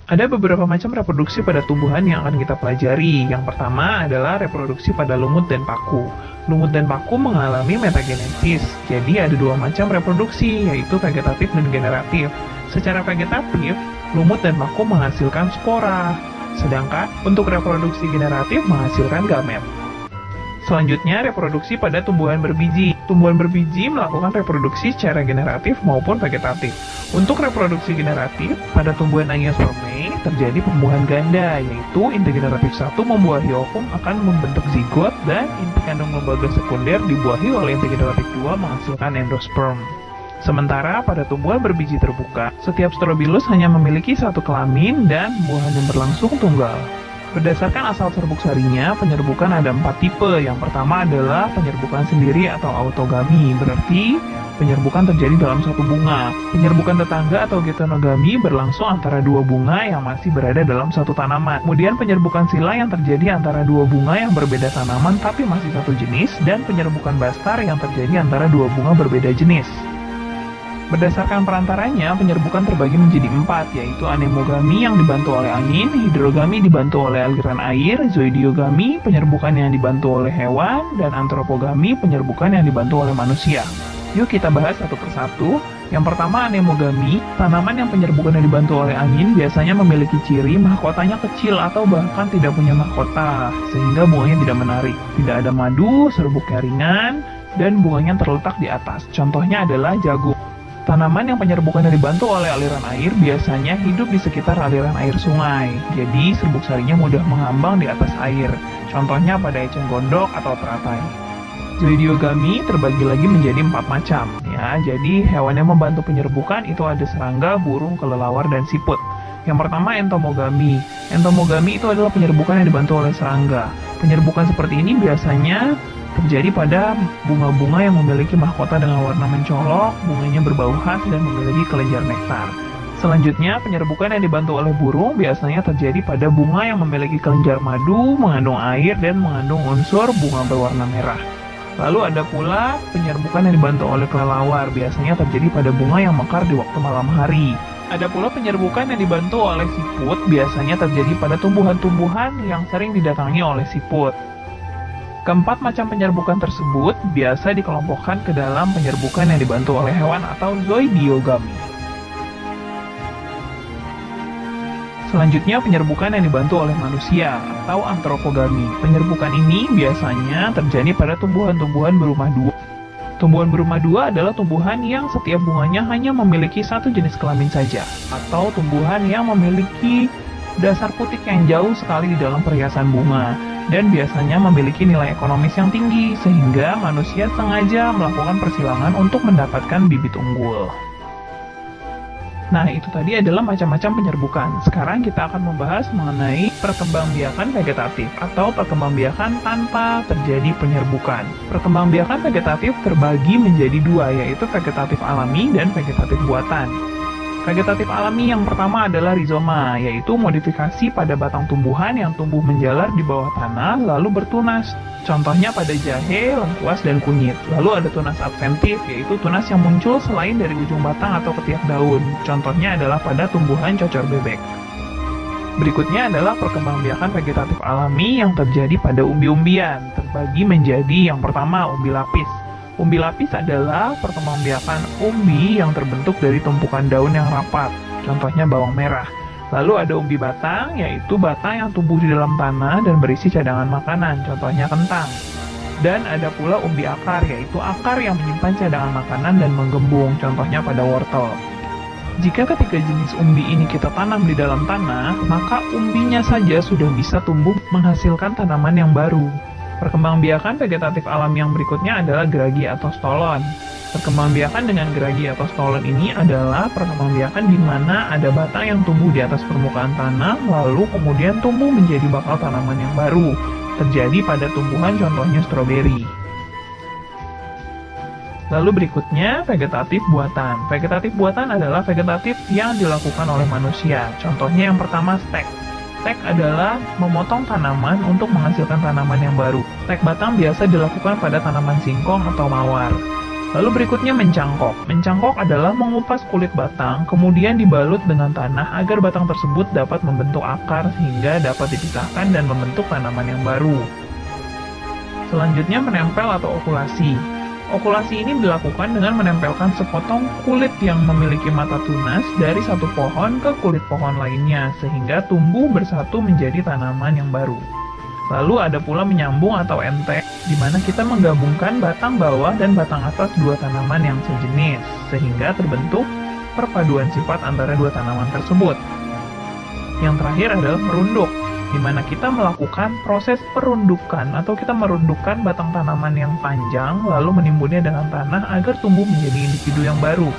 Ada beberapa macam reproduksi pada tumbuhan yang akan kita pelajari. Yang pertama adalah reproduksi pada lumut dan paku. Lumut dan paku mengalami metagenesis, jadi ada dua macam reproduksi, yaitu vegetatif dan generatif. Secara vegetatif, lumut dan paku menghasilkan spora, sedangkan untuk reproduksi generatif menghasilkan gamet. Selanjutnya, reproduksi pada tumbuhan berbiji. Tumbuhan berbiji melakukan reproduksi secara generatif maupun vegetatif. Untuk reproduksi generatif, pada tumbuhan Angiospermae terjadi pembuahan ganda, yaitu inti generatif 1 membuahi ovum akan membentuk zigot dan inti kandung lembaga sekunder dibuahi oleh inti generatif 2 menghasilkan endosperm. Sementara pada tumbuhan berbiji terbuka, setiap strobilus hanya memiliki satu kelamin dan pembuahan yang berlangsung tunggal. Berdasarkan asal serbuk sarinya, penyerbukan ada 4 tipe. Yang pertama adalah penyerbukan sendiri atau autogami, berarti penyerbukan terjadi dalam satu bunga. Penyerbukan tetangga atau getonogami berlangsung antara dua bunga yang masih berada dalam satu tanaman. Kemudian penyerbukan sila yang terjadi antara dua bunga yang berbeda tanaman tapi masih satu jenis, dan penyerbukan bastar yang terjadi antara dua bunga berbeda jenis. Berdasarkan perantaranya, penyerbukan terbagi menjadi 4, yaitu anemogami yang dibantu oleh angin, hidrogami dibantu oleh aliran air, zoidiogami penyerbukan yang dibantu oleh hewan, dan antropogami penyerbukan yang dibantu oleh manusia. Yuk kita bahas satu persatu. Yang pertama, anemogami. Tanaman yang penyerbukannya dibantu oleh angin biasanya memiliki ciri mahkotanya kecil atau bahkan tidak punya mahkota, sehingga bunganya tidak menarik. Tidak ada madu, serbuknya ringan, dan bunganya terletak di atas. Contohnya adalah jagung. Tanaman yang penyerbukannya dibantu oleh aliran air biasanya hidup di sekitar aliran air sungai, jadi serbuk sarinya mudah mengambang di atas air. Contohnya pada eceng gondok atau teratai. Zoidiogami terbagi lagi menjadi 4 macam. Ya, jadi hewan yang membantu penyerbukan itu ada serangga, burung, kelelawar, dan siput. Yang pertama, entomogami. Entomogami itu adalah penyerbukan yang dibantu oleh serangga. Penyerbukan seperti ini biasanya terjadi pada bunga-bunga yang memiliki mahkota dengan warna mencolok, bunganya berbau khas, dan memiliki kelenjar nektar. Selanjutnya, penyerbukan yang dibantu oleh burung biasanya terjadi pada bunga yang memiliki kelenjar madu, mengandung air, dan mengandung unsur bunga berwarna merah. Lalu ada pula penyerbukan yang dibantu oleh kelelawar, biasanya terjadi pada bunga yang mekar di waktu malam hari. Ada pula penyerbukan yang dibantu oleh siput, biasanya terjadi pada tumbuhan-tumbuhan yang sering didatangi oleh siput. Keempat macam penyerbukan tersebut biasa dikelompokkan ke dalam penyerbukan yang dibantu oleh hewan atau zoidiogami. Selanjutnya, penyerbukan yang dibantu oleh manusia atau antropogami. Penyerbukan ini biasanya terjadi pada tumbuhan-tumbuhan berumah dua. Tumbuhan berumah dua adalah tumbuhan yang setiap bunganya hanya memiliki satu jenis kelamin saja, atau tumbuhan yang memiliki dasar putik yang jauh sekali di dalam perhiasan bunga, dan biasanya memiliki nilai ekonomis yang tinggi, sehingga manusia sengaja melakukan persilangan untuk mendapatkan bibit unggul. Nah, itu tadi adalah macam-macam penyerbukan. Sekarang kita akan membahas mengenai perkembangbiakan vegetatif atau perkembangbiakan tanpa terjadi penyerbukan. Perkembangbiakan vegetatif terbagi menjadi 2, yaitu vegetatif alami dan vegetatif buatan. Vegetatif alami yang pertama adalah rizoma, yaitu modifikasi pada batang tumbuhan yang tumbuh menjalar di bawah tanah lalu bertunas. Contohnya pada jahe, lengkuas, dan kunyit. Lalu ada tunas adventif, yaitu tunas yang muncul selain dari ujung batang atau ketiak daun. Contohnya adalah pada tumbuhan cocor bebek. Berikutnya adalah perkembangbiakan vegetatif alami yang terjadi pada umbi-umbian. Terbagi menjadi yang pertama, umbi lapis. Umbi lapis adalah perkembangbiakan umbi yang terbentuk dari tumpukan daun yang rapat, contohnya bawang merah. Lalu ada umbi batang, yaitu batang yang tumbuh di dalam tanah dan berisi cadangan makanan, contohnya kentang. Dan ada pula umbi akar, yaitu akar yang menyimpan cadangan makanan dan menggembung, contohnya pada wortel. Jika ketiga jenis umbi ini kita tanam di dalam tanah, maka umbinya saja sudah bisa tumbuh menghasilkan tanaman yang baru. Perkembangbiakan vegetatif alami yang berikutnya adalah geragi atau stolon. Perkembangbiakan dengan geragi atau stolon ini adalah perkembangbiakan di mana ada batang yang tumbuh di atas permukaan tanah, lalu kemudian tumbuh menjadi bakal tanaman yang baru. Terjadi pada tumbuhan contohnya stroberi. Lalu berikutnya, vegetatif buatan. Vegetatif buatan adalah vegetatif yang dilakukan oleh manusia. Contohnya yang pertama, stek. Stek adalah memotong tanaman untuk menghasilkan tanaman yang baru. Stek batang biasa dilakukan pada tanaman singkong atau mawar. Lalu berikutnya mencangkok. Mencangkok adalah mengupas kulit batang, kemudian dibalut dengan tanah agar batang tersebut dapat membentuk akar sehingga dapat dipisahkan dan membentuk tanaman yang baru. Selanjutnya menempel atau okulasi. Okulasi ini dilakukan dengan menempelkan sepotong kulit yang memiliki mata tunas dari satu pohon ke kulit pohon lainnya, sehingga tumbuh bersatu menjadi tanaman yang baru. Lalu ada pula menyambung atau entek, di mana kita menggabungkan batang bawah dan batang atas dua tanaman yang sejenis, sehingga terbentuk perpaduan sifat antara dua tanaman tersebut. Yang terakhir adalah merunduk, di mana kita melakukan proses perundukan atau kita merundukkan batang tanaman yang panjang lalu menimbunnya dengan tanah agar tumbuh menjadi individu yang baru.